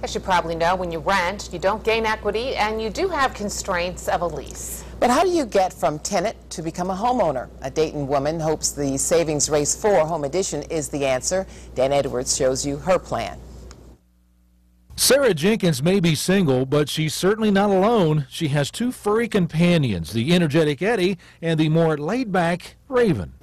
As you probably know, when you rent, you don't gain equity and you do have constraints of a lease. But how do you get from tenant to become a homeowner? A Dayton woman hopes the Savings Race 4 Home Edition is the answer. Dan Edwards shows you her plan. Sarah Jenkins may be single, but she's certainly not alone. She has two furry companions, the energetic Eddie and the more laid-back Raven.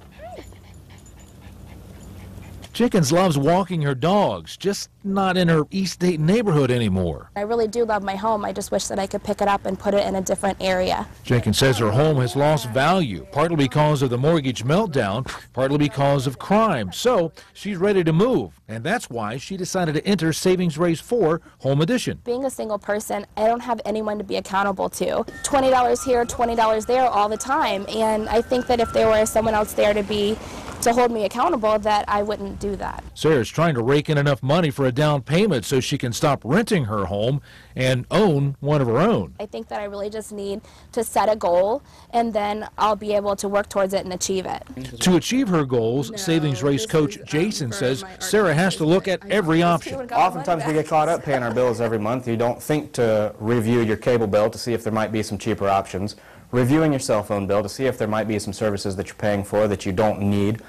Jenkins loves walking her dogs, just not in her East Dayton neighborhood anymore. I really do love my home. I just wish that I could pick it up and put it in a different area. Jenkins says her home has lost value, partly because of the mortgage meltdown, partly because of crime. So she's ready to move, and that's why she decided to enter Savings Race 4 Home Edition. Being a single person, I don't have anyone to be accountable to. $20 here, $20 there all the time, and I think that if there were someone else there to hold me accountable, that I wouldn't do that. Sarah's trying to rake in enough money for a down payment so she can stop renting her home and own one of her own. I think that I really just need to set a goal, and then I'll be able to work towards it and achieve it. To achieve her goals, Savings Race coach Jason says Sarah has to look at every option. Oftentimes we get caught up paying our bills every month. You don't think to review your cable bill to see if there might be some cheaper options. Reviewing your cell phone bill to see if there might be some services that you're paying for that you don't need,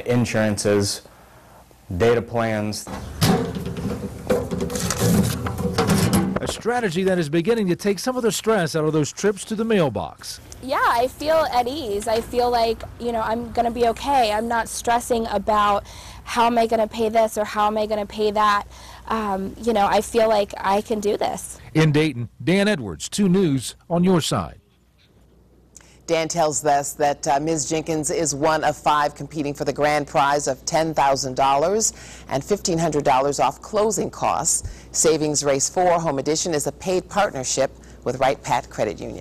insurances, data plans. A strategy that is beginning to take some of the stress out of those trips to the mailbox. Yeah, I feel at ease. I feel like, I'm going to be okay. I'm not stressing about how am I going to pay this or how am I going to pay that. I feel like I can do this. In Dayton, Dan Edwards, 2 News on your side. Dan tells us that Ms. Jenkins is one of 5 competing for the grand prize of $10,000 and $1,500 off closing costs. Savings Race 4 Home Edition is a paid partnership with Wright Pat Credit Union.